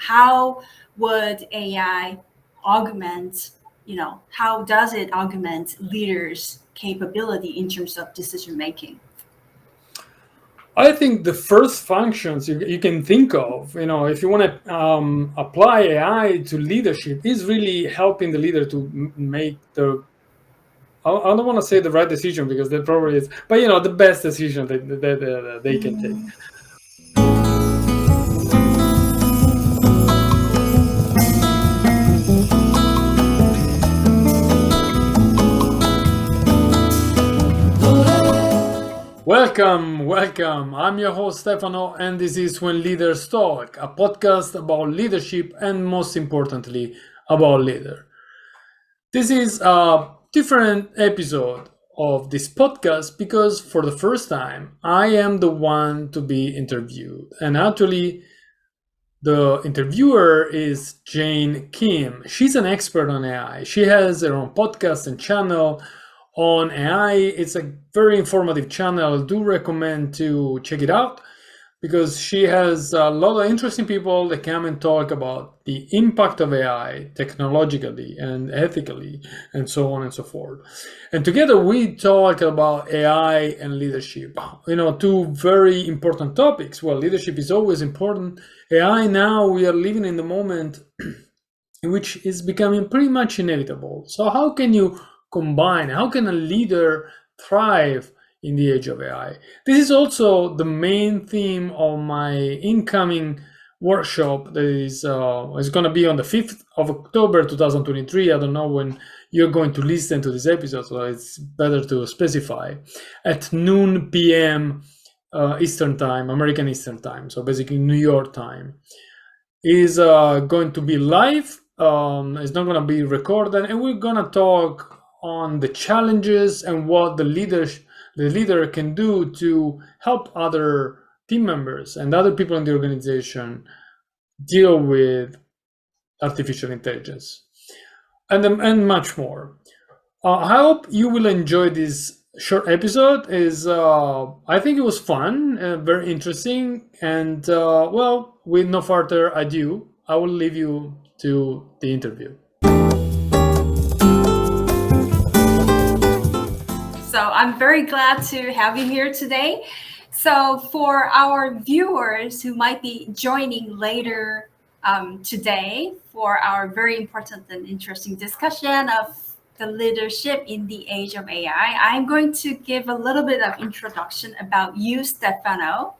how would AI augment, how does it augment leaders' capability in terms of decision making? I think the first functions you can think of, if you want to apply AI to leadership, is really helping the leader to make I don't want to say the right decision because that probably is, but the best decision that they can take. Welcome. I'm your host, Stefano, and this is When Leaders Talk, a podcast about leadership and, most importantly, about leader. This is a different episode of this podcast because for the first time, I am the one to be interviewed. And actually, the interviewer is Jane Kim. She's an expert on AI. She has her own podcast and channel on AI. It's a very informative channel. I do recommend to check it out because she has a lot of interesting people that come and talk about the impact of AI technologically and ethically and so on and so forth. And together we talk about AI and leadership, two very important topics. Well, leadership is always important. AI now, we are living in the moment which is becoming pretty much inevitable. So how can you combine? How can a leader thrive in the age of AI? This is also the main theme of my incoming workshop that is going to be on the 5th of October 2023. I don't know when you're going to listen to this episode, so it's better to specify. At noon p.m. Eastern Time, American Eastern Time, so basically New York time, is going to be live. It's not going to be recorded, and we're going to talk on the challenges and what the leader can do to help other team members and other people in the organization deal with artificial intelligence and much more. I hope you will enjoy this short episode. I think it was fun, very interesting, and well, with no further ado, I will leave you to the interview. So I'm very glad to have you here today. So for our viewers who might be joining later today for our very important and interesting discussion of the leadership in the age of AI, I'm going to give a little bit of introduction about you, Stefano.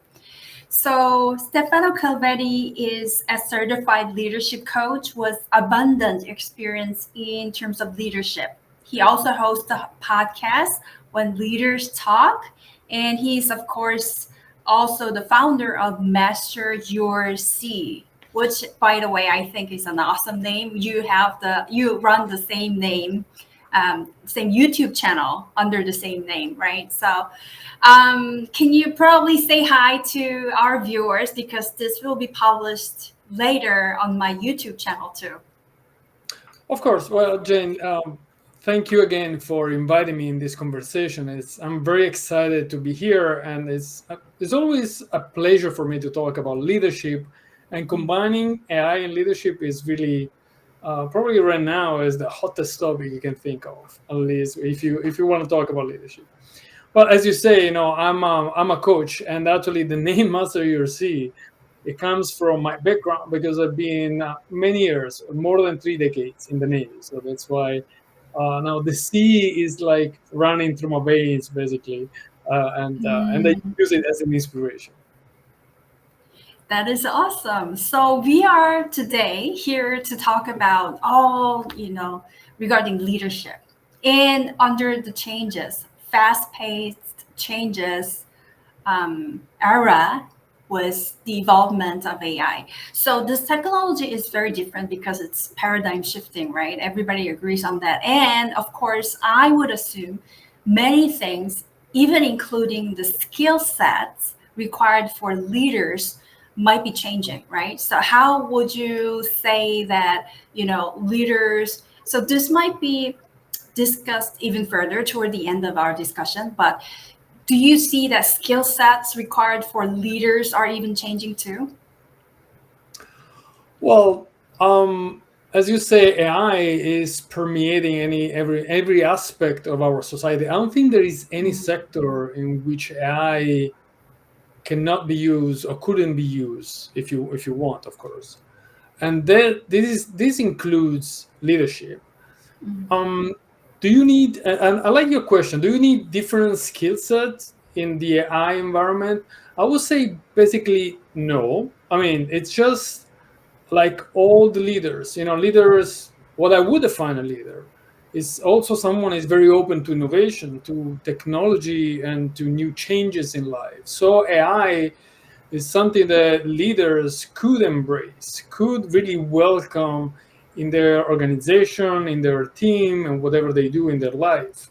So Stefano Calvetti is a certified leadership coach with abundant experience in terms of leadership. He also hosts a podcast, When Leaders Talk, and he's of course also the founder of Master Your C, which, by the way, I think is an awesome name. You run the same name, same YouTube channel under the same name, right? So can you probably say hi to our viewers, because this will be published later on my YouTube channel too? Of course. Well, Jane, thank you again for inviting me in this conversation. I'm very excited to be here, and it's always a pleasure for me to talk about leadership, and combining AI and leadership is really probably right now is the hottest topic you can think of, at least if you want to talk about leadership. Well, as you say, I'm a coach, and actually the name Master Your C, it comes from my background because I've been many years, more than 3 decades in the Navy. So that's why now the sea is like running through my veins, basically, and I use it as an inspiration. That is awesome. So we are today here to talk about all, regarding leadership. And under the changes, fast-paced changes era was the involvement of AI. So this technology is very different because it's paradigm shifting, right? Everybody agrees on that. And of course, I would assume many things, even including the skill sets required for leaders, might be changing, right? So how would you say that, leaders, so this might be discussed even further toward the end of our discussion, but do you see that skill sets required for leaders are even changing too? Well, as you say, AI is permeating every aspect of our society. I don't think there is any sector in which AI cannot be used or couldn't be used if you want, of course. And this includes leadership. Um, do you need? And I like your question. Do you need different skill sets in the AI environment? I would say basically no. I mean, it's just like all the leaders. Leaders. What I would define a leader is also someone is very open to innovation, to technology, and to new changes in life. So AI is something that leaders could embrace, could really welcome in their organization, in their team, and whatever they do in their life.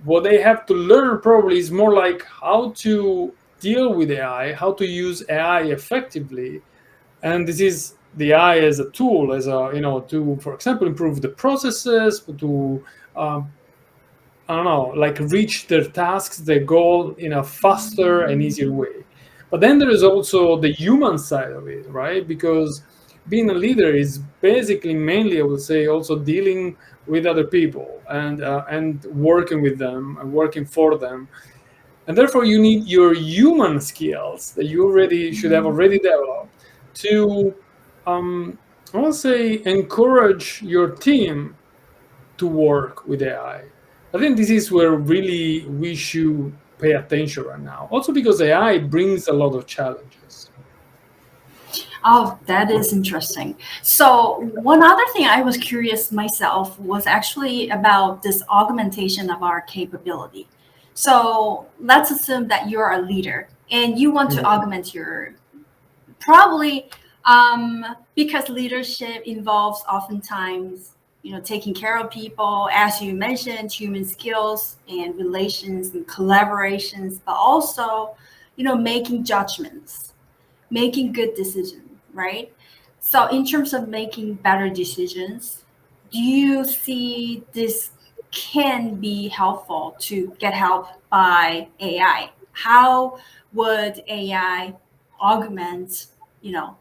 What they have to learn probably is more like how to deal with AI, how to use AI effectively. And this is the AI as a tool, as a, to, for example, improve the processes, to um, I don't know, like reach their tasks, their goal in a faster and easier way. But then there is also the human side of it, right? Because being a leader is basically mainly, I would say, also dealing with other people and working with them and working for them. And therefore, you need your human skills that you already should have already developed to, um, I want to say, encourage your team to work with AI. I think this is where really we should pay attention right now. Also because AI brings a lot of challenges. Oh, that is interesting. So, one other thing I was curious myself was actually about this augmentation of our capability. So, let's assume that you're a leader and you want to Mhm. augment your probably because leadership involves oftentimes taking care of people, as you mentioned, human skills and relations and collaborations, but also making judgments, making good decisions, right? So, in terms of making better decisions, do you see this can be helpful to get help by AI? How would AI augment,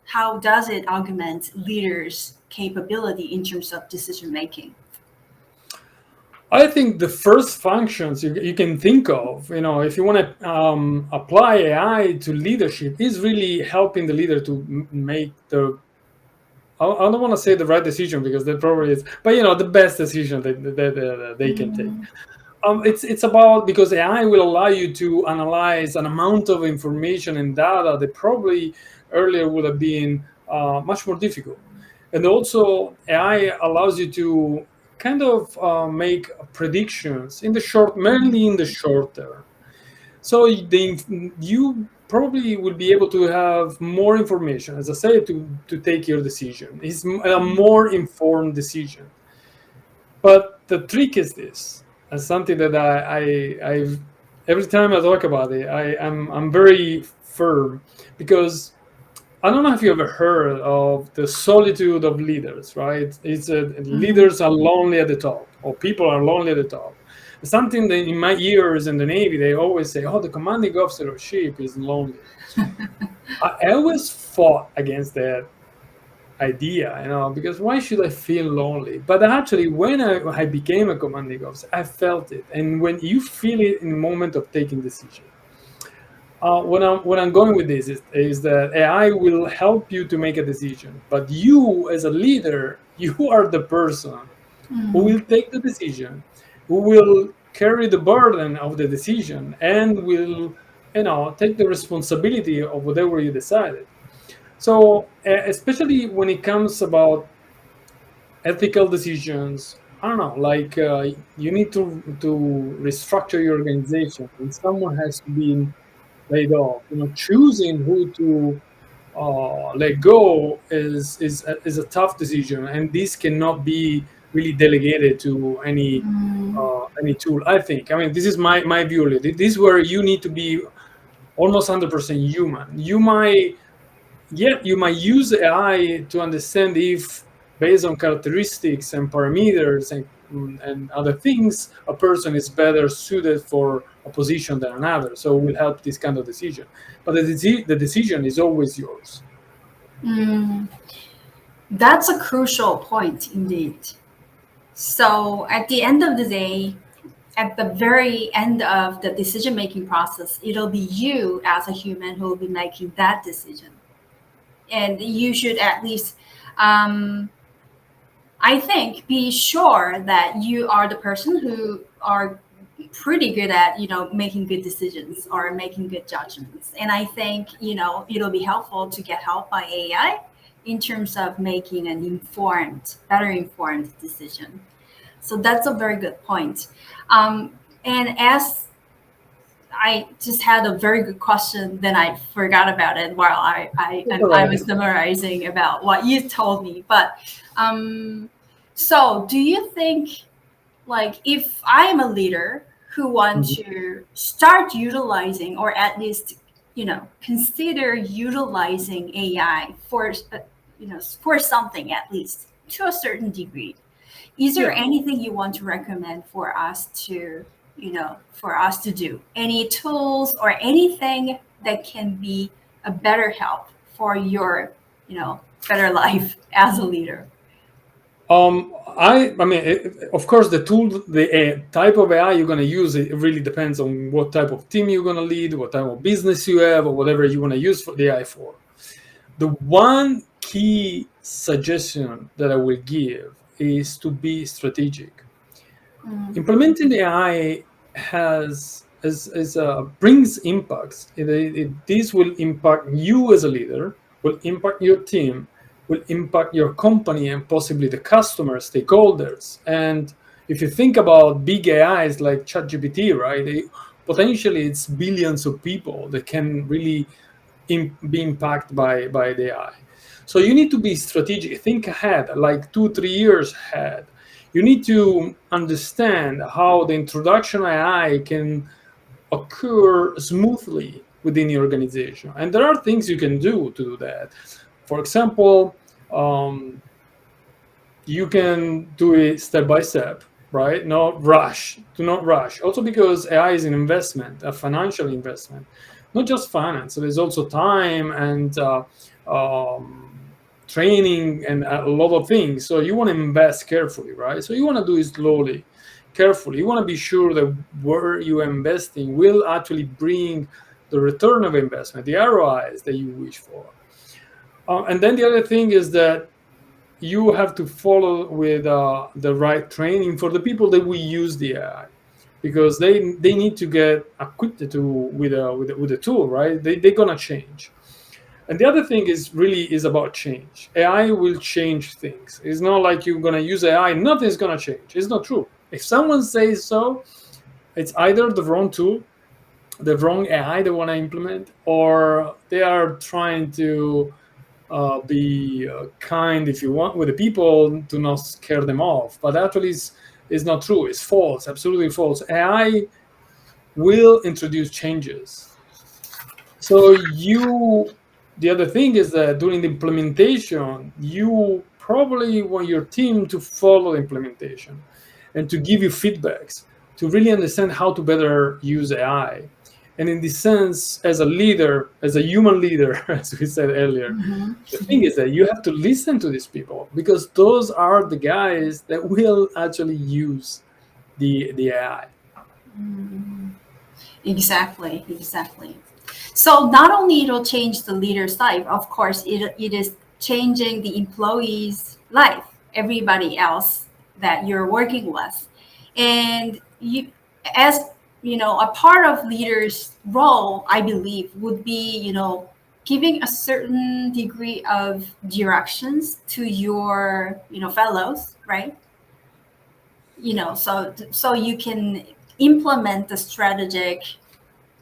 how does it augment leaders' capability in terms of decision making? I think the first functions you can think of, if you want to apply AI to leadership, is really helping the leader to make I don't want to say the right decision because that probably is, but the best decision that they can take. It's about because AI will allow you to analyze an amount of information and data that probably earlier would have been much more difficult. And also, AI allows you to kind of make predictions in the short, mainly in the short term. So you probably will be able to have more information, as I say, to take your decision. It's a more informed decision. But the trick is this, and something that I've every time I talk about it, I'm very firm because I don't know if you ever heard of the solitude of leaders, right? It's Mhm. leaders are lonely at the top, or people are lonely at the top. Something that in my years in the Navy, they always say, "Oh, the commanding officer of ship is lonely." I always fought against that idea, because why should I feel lonely? But actually, when I became a commanding officer, I felt it. And when you feel it in the moment of taking decision, when I'm going with this is that AI will help you to make a decision, but you as a leader, you are the person who Mhm. will take the decision, who will carry the burden of the decision, and will take the responsibility of whatever you decided. So, especially when it comes about ethical decisions, I don't know, like you need to restructure your organization, and someone has to be laid off. Choosing who to let go is a tough decision, and this cannot be really delegated to any tool. I think. I mean, this is my view. This is where you need to be almost 100% human. You might use AI to understand if, based on characteristics and parameters and other things, a person is better suited for a position than another. So it will help this kind of decision. But the decision is always yours. Mm. That's a crucial point indeed. So at the end of the day, at the very end of the decision making process, it'll be you as a human who will be making that decision. And you should at least, um, I think, be sure that you are the person who are pretty good at, making good decisions or making good judgments. And I think, it'll be helpful to get help by AI in terms of making an better informed decision. So that's a very good point. And as I just had a very good question, then I forgot about it while I Right. was summarizing about what you told me. But um, so, do you think, like, if I'm a leader who want Mhm. to start utilizing, or at least, consider utilizing AI for, for something, at least to a certain degree, is there Yeah. anything you want to recommend for us to, for us to do? Any tools or anything that can be a better help for your, better life as a leader? I mean, of course, the tool, the type of AI you're going to use, it really depends on what type of team you're going to lead, what type of business you have, or whatever you want to use for the AI for. The one key suggestion that I will give is to be strategic. Mm, Implementing AI brings impacts. This will impact you as a leader, will impact your team, will impact your company and possibly the customer stakeholders. And if you think about big AIs like ChatGPT, right? Potentially it's billions of people that can really be impacted by the AI. So you need to be strategic, think ahead, like 2 3 years ahead. You need to understand how the introduction of AI can occur smoothly within the organization, and there are things you can do to do that. For example, um, you can do it step by step, right? Not rush. Do not rush. Also, because AI is an investment, a financial investment, not just finance. So there's also time and um, training and a lot of things. So you want to invest carefully, right? So you want to do it slowly, carefully. You want to be sure that where you are investing will actually bring the return of investment, the ROIs that you wish for. And then the other thing is that you have to follow with the right training for the people that we use the AI, because they need to get equipped to with a tool, right? They're gonna change. And the other thing is about change. AI will change things. It's not like you're gonna use AI, nothing's gonna change. It's not true. If someone says so, it's either the wrong tool, the wrong AI they want to implement, or they are trying to be kind, if you want, with the people to not scare them off. But actually, is not true. It's false, absolutely false. AI will introduce changes. So the other thing is that during the implementation, you probably want your team to follow the implementation and to give you feedbacks to really understand how to better use AI. And in this sense, as a leader, as a human leader, as we said earlier, mhm, the thing is that you have to listen to these people, because those are the guys that will actually use the AI. mm. Exactly, exactly. So not only it'll change the leader's life, of course, it is changing the employee's life, everybody else that you're working with. And as a part of leader's role, I believe, would be, giving a certain degree of directions to your, fellows, right? So you can implement the strategic,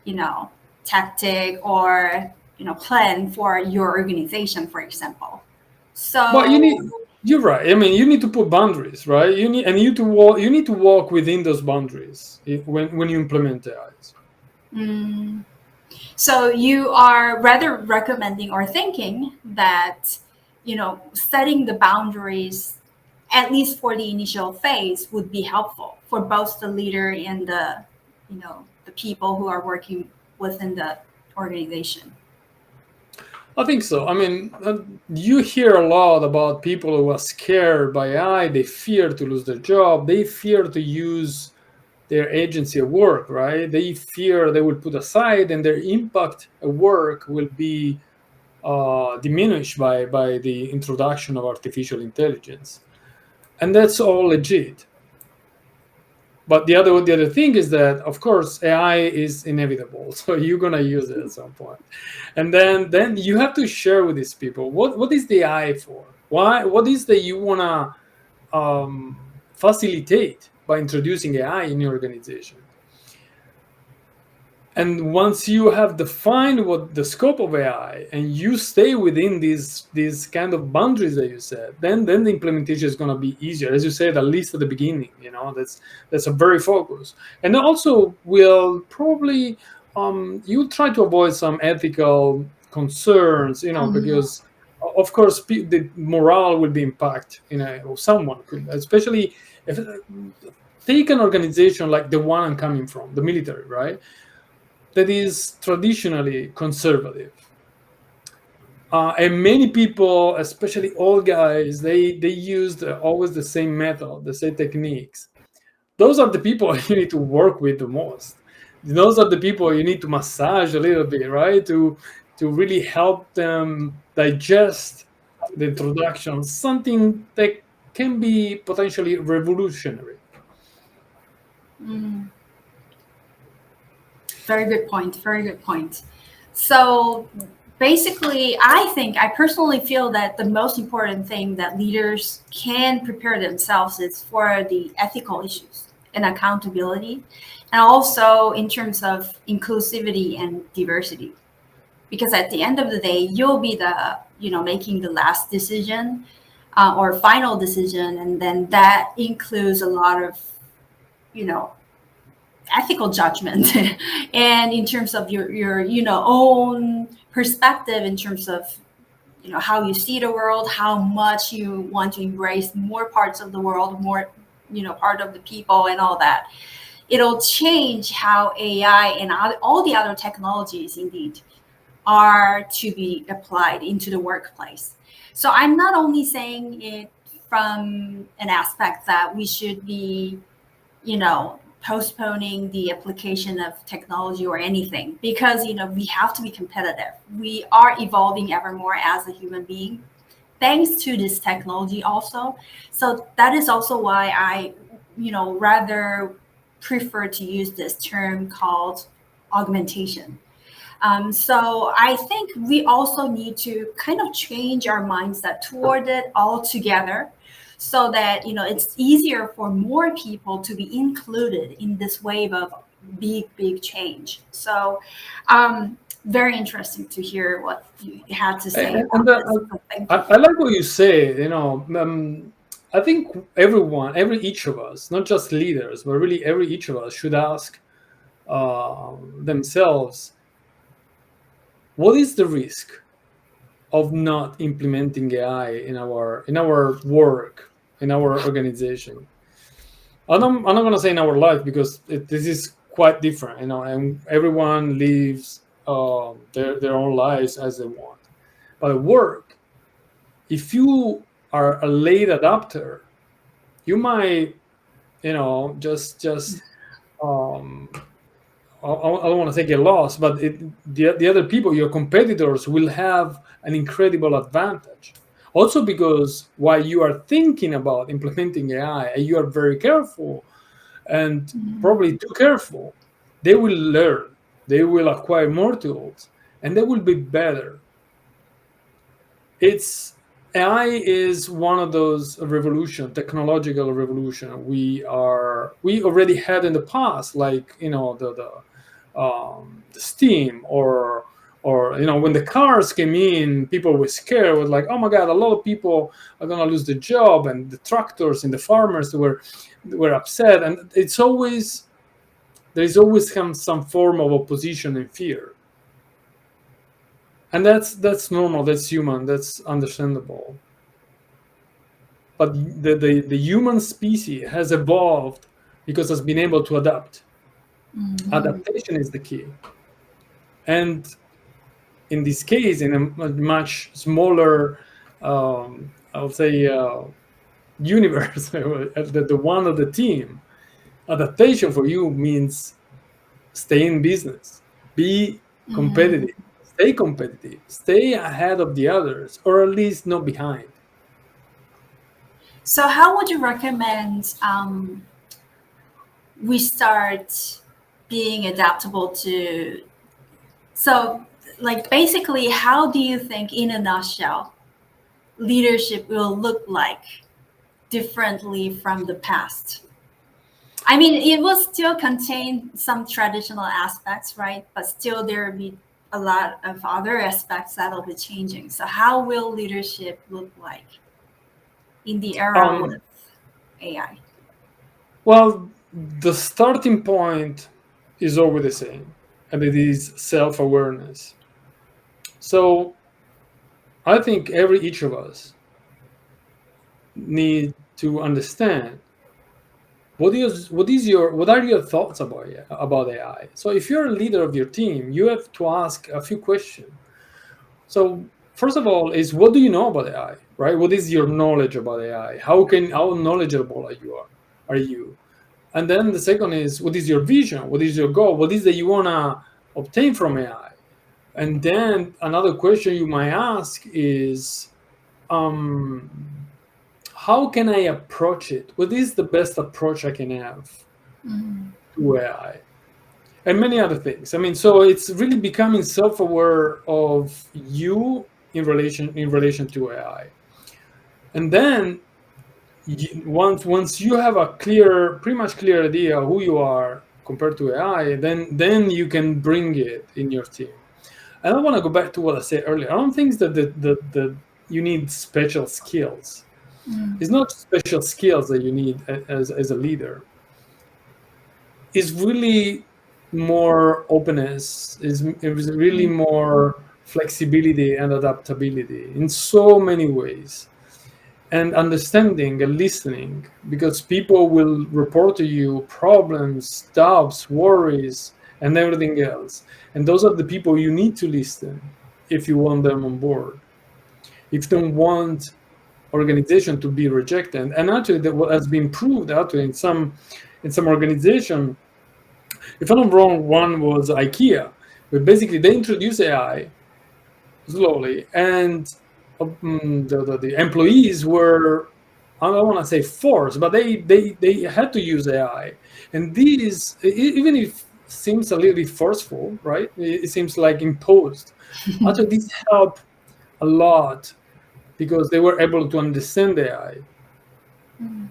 you know, tactic or plan for your organization, for example. But So you're right. I mean, you need to put boundaries, right? You need to walk within those boundaries when you implement AIs. mm, so you are rather recommending or thinking that setting the boundaries, at least for the initial phase, would be helpful for both the leader and the people who are working within the organization. I think so. I mean, you hear a lot about people who are scared by AI. They fear to lose their job. They fear to use their agency at work, right? They fear they will put aside, and their impact at work will be diminished by the introduction of artificial intelligence, and that's all legit. But the other thing is that, of course, AI is inevitable, so you're gonna use it at some point, and then you have to share with these people what is the AI for? Why? What is that you wanna facilitate by introducing AI in your organization? And once you have defined what the scope of AI and you stay within these kind of boundaries that you said, then the implementation is going to be easier, as you said, at least at the beginning. That's a very focus, and also will probably you try to avoid some ethical concerns, Mhm. because of course the morale will be impacted. Someone could, especially if take an organization like the one I'm coming from, the military, right? That is traditionally conservative. And many people, especially old guys, they use always the same method, the same techniques. Those are the people you need to work with the most. Those are the people you need to massage a little bit, right? To really help them digest the introduction, something that can be potentially revolutionary. Mm. Very good point. Very good point. So basically, I personally feel that the most important thing that leaders can prepare themselves is for the ethical issues and accountability, and also in terms of inclusivity and diversity. Because at the end of the day, you'll be the making the last decision or final decision, and then that includes a lot of you know ethical judgment and in terms of your own perspective in terms of how you see the world, how much you want to embrace more parts of the world, more part of the people and all that. It'll change how AI and all the other technologies indeed are to be applied into the workplace. So I'm not only saying it from an aspect that we should be postponing the application of technology or anything, because we have to be competitive. We are evolving ever more as a human being thanks to this technology also. So that is also why I rather prefer to use this term called augmentation. So I think we also need to kind of change our mindset toward it altogether, so that it's easier for more people to be included in this wave of big change. So very interesting to hear what you had to say And about this. So thank you. I like what you say. I think each of us, not just leaders, but really every each of us should ask themselves, what is the risk of not implementing AI in our work, in our organization? I'm not going to say in our life, because this is quite different, and everyone lives their own lives as they want. But at work, if you are a late adopter, you might, just um, I don't want to take a loss, but the other people, your competitors, will have an incredible advantage. Also, because while you are thinking about implementing AI and you are very careful and probably too careful, they will learn, they will acquire more tools, and they will be better. It's AI is one of those technological revolution we already had in the past, like the steam, or when the cars came in, people were scared, was like, oh my god, a lot of people are gonna lose their job, and the tractors and the farmers were upset, and there's always some form of opposition and fear, and that's normal, that's human, that's understandable. But the human species has evolved because it's been able to adapt. Mhm. Adaptation is the key. And in this case, in a much smaller, I'll say, universe, the one of the team, adaptation for you means stay in business, be competitive, stay ahead of the others, or at least not behind. So, how would you recommend we start being adaptable to? So, like, basically, how do you think, in a nutshell, leadership will look like differently from the past? I mean, it will still contain some traditional aspects, right? But still, there will be a lot of other aspects that will be changing. So, how will leadership look like in the era Um, with AI? well, the starting point is always the same, and it is self-awareness. So I think every each of us need to understand what are your thoughts about AI. So if you're a leader of your team, you have to ask a few questions. So first of all, is what do you know about AI, right? What is your knowledge about AI? How knowledgeable are you? And then the second is, what is your vision? What is your goal? What is that you wanna obtain from AI? And then another question you might ask is, um, how can I approach it? What is the best approach I can have Mm, to AI? And many other things. I mean, so it's really becoming self-aware of you in relation to AI. And then once you have a pretty much clear idea who you are compared to AI, then you can bring it in your team. I don't want to go back to what I said earlier. I don't think that the you need special skills. mm, It's not special skills that you need as a leader. It's really more openness, is really mm, more flexibility and adaptability in so many ways, and understanding and listening, because people will report to you problems, doubts, worries, and everything else, and those are the people you need to listen if you want them on board, if you don't want organization to be rejected. And actually that what has been proved actually in some organization, if I'm not wrong, one was IKEA, where basically they introduced AI slowly, and the employees were, I don't want to say forced, but they had to use AI. And these, even if seems a little bit forceful, right? It seems like imposed. Actually, these help a lot because they were able to understand AI. mm,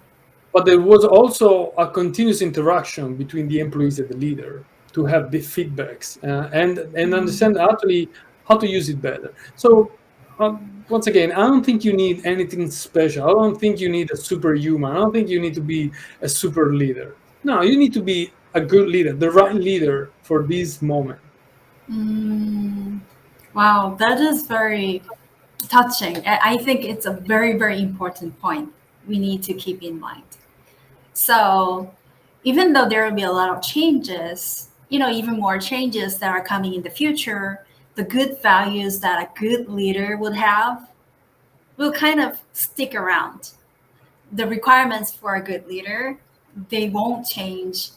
But there was also a continuous interaction between the employees and the leader to have the feedbacks, and mm, understand actually how to use it better. So once again, I don't think you need anything special. I don't think you need a superhuman. I don't think you need to be a super leader. No, you need to be a good leader, the right leader for this moment. mm. Wow, that is very touching. I think it's a very, very important point we need to keep in mind. So, even though there will be a lot of changes, even more changes that are coming in the future, the good values that a good leader would have will kind of stick around. The requirements for a good leader, they won't change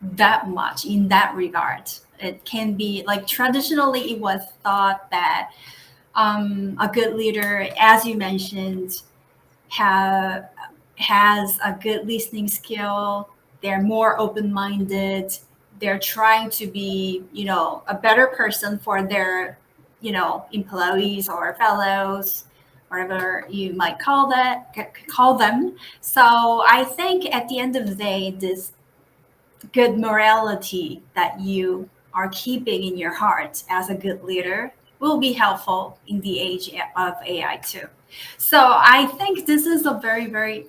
that much in that regard. It can be like traditionally, it was thought that a good leader, as you mentioned, have has a good listening skill. They're more open-minded. They're trying to be, a better person for their, employees or fellows, whatever you might call them. So I think at the end of the day, this good morality that you are keeping in your heart as a good leader will be helpful in the age of AI too. So I think this is a very, very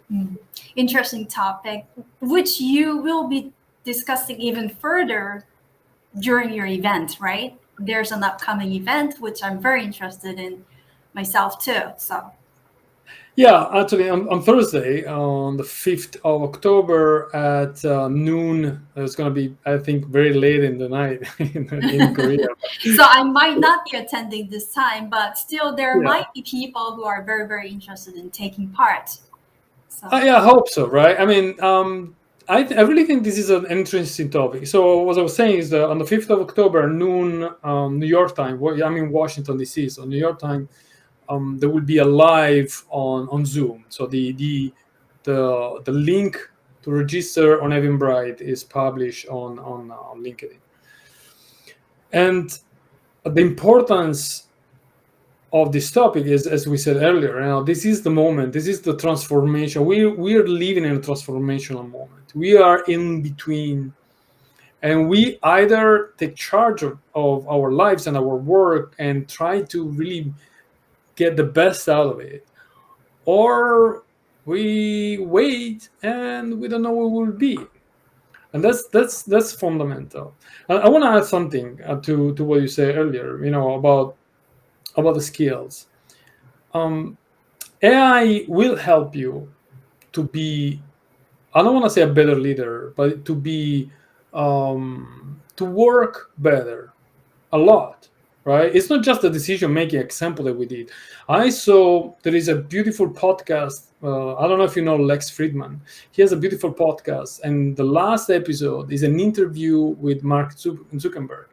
interesting topic, which you will be discussing even further during your event, right? There's an upcoming event which I'm very interested in myself too. So Yeah, actually, on Thursday, on the 5th of October at noon, it's going to be, I think, very late in the night in Korea. So I might not be attending this time, but still there Yeah. might be people who are very, very interested in taking part. So Yeah, I hope so, right? I mean, I really think this is an interesting topic. So what I was saying is that on the 5th of October, noon, New York time, I'm in Washington, D.C., so New York time, there will be a live on Zoom. So the link to register on Eventbrite is published on LinkedIn. And the importance of this topic is, as we said earlier, this is the moment, this is the transformation. We're living in a transformational moment. We are in between, and we either take charge of our lives and our work and try to really get the best out of it, or we wait and we don't know where we'll be. And that's fundamental. I want to add something to what you said earlier, about the skills. um, AI will help you to be, I don't want to say a better leader, but to be, to work better a lot, right? It's not just the decision making example that we did. I saw there is a beautiful podcast. I don't know if you know Lex Friedman. He has a beautiful podcast, and the last episode is an interview with Mark Zuckerberg.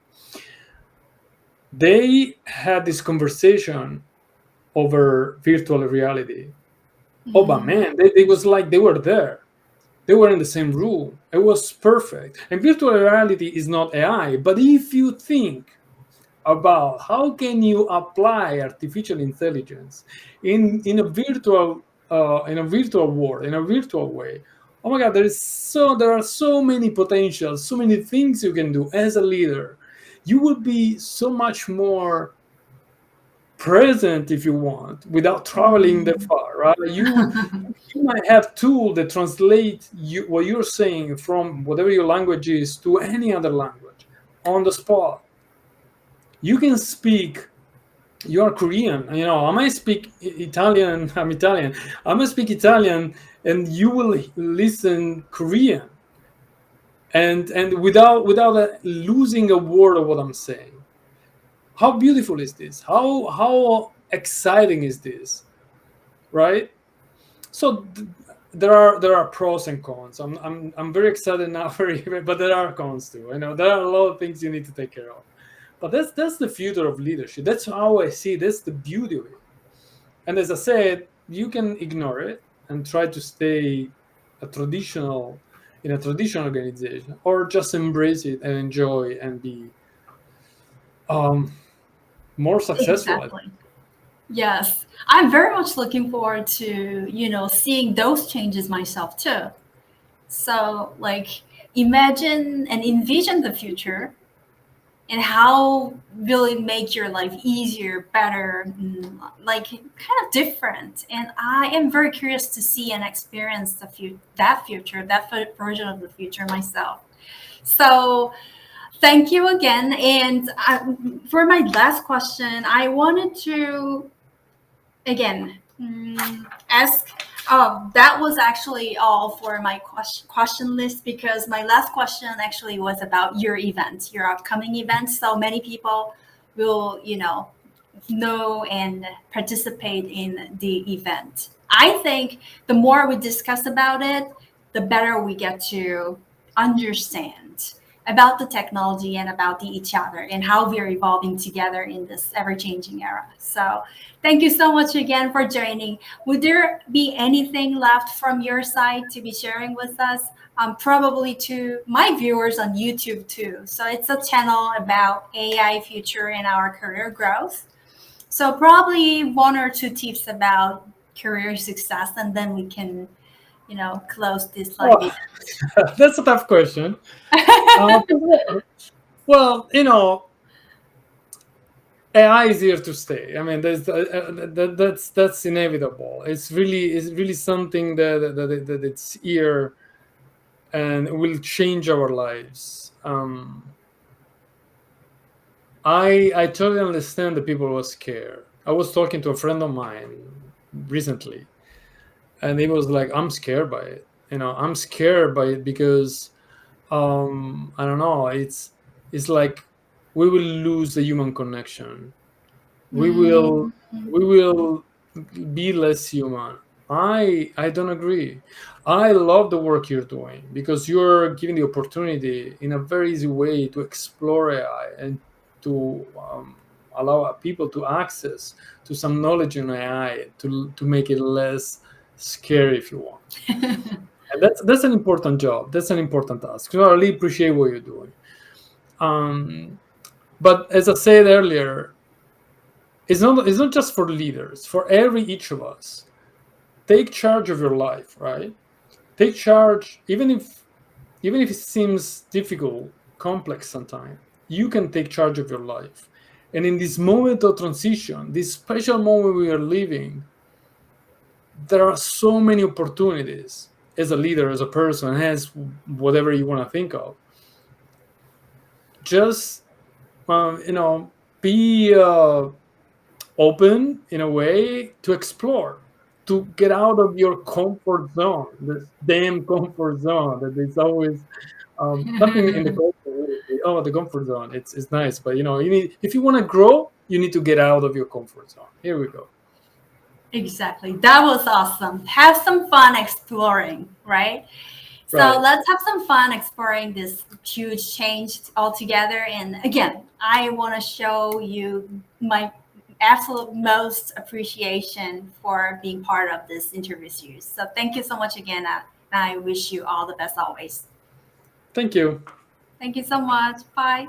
They had this conversation over virtual reality. Oh, but mhm. man, they was like they were there. They were in the same room. It was perfect. And virtual reality is not AI, but if you think about how can you apply artificial intelligence in a virtual world, in a virtual way, oh my God, there are so many potentials, so many things you can do as a leader. You will be so much more present, if you want, without traveling that Mhm. far, right? You might have tool that translate what you're saying from whatever your language is to any other language on the spot. You can speak, you're Korean, I might speak Italian. I'm Italian. I might speak Italian, and you will listen Korean, and without losing a word of what I'm saying. How beautiful is this? How exciting is this, right? So there are pros and cons. I'm very excited now for it, but there are cons too. I know there are a lot of things you need to take care of. But that's the future of leadership. That's how I see it. That's the beauty of it. And as I said, you can ignore it and try to stay a traditional in a traditional organization, or just embrace it and enjoy and be um, more successful. I think. Exactly. Yes, I'm very much looking forward to, seeing those changes myself too. So, like, imagine and envision the future and how will it make your life easier, better, like kind of different. And I am very curious to see and experience that future, that version of the future myself. So, thank you again. And for my last question, I wanted to again ask. Oh, that was actually all for my question list, because my last question actually was about your event, your upcoming event. So many people will, know and participate in the event. I think the more we discuss about it, the better we get to understand about the technology and about each other and how we're evolving together in this ever-changing era. So thank you so much again for joining. Would there be anything left from your side to be sharing with us? Probably to my viewers on YouTube too. So it's a channel about AI future and our career growth. So probably one or two tips about career success, and then we can, close this live Oh, that's a tough question. Uh, event. well, AI is here to stay. I mean, that's inevitable. It's really something that it's here and will change our lives. I totally understand that people were scared. I was talking to a friend of mine recently, And he was like, I'm scared by it. I'm scared by it because I don't know. It's like we will lose the human connection. We will Mm. we will be less human. I don't agree. I love the work you're doing because you're giving the opportunity in a very easy way to explore AI and to allow people to access to some knowledge in AI to make it less scary, if you want. And that's an important job. That's an important task. So I really appreciate what you're doing. Um, but as I said earlier, it's not just for leaders. For every each of us, take charge of your life. Right? Take charge, even if it seems difficult, complex sometimes. You can take charge of your life. And in this moment of transition, this special moment we are living, there are so many opportunities as a leader, as a person, as whatever you want to think of. Just be open in a way to explore, to get out of your comfort zone, this damn comfort zone that is always nothing in the culture. Really. Oh, the comfort zone. It's nice, but you need, if you want to grow, you need to get out of your comfort zone. Here we go. Exactly. That was awesome. Have some fun exploring, right? So Right. let's have some fun exploring this huge change altogether. And again, I want to show you my absolute most appreciation for being part of this interview series. So thank you so much again. And I wish you all the best always. Thank you. Thank you so much. Bye.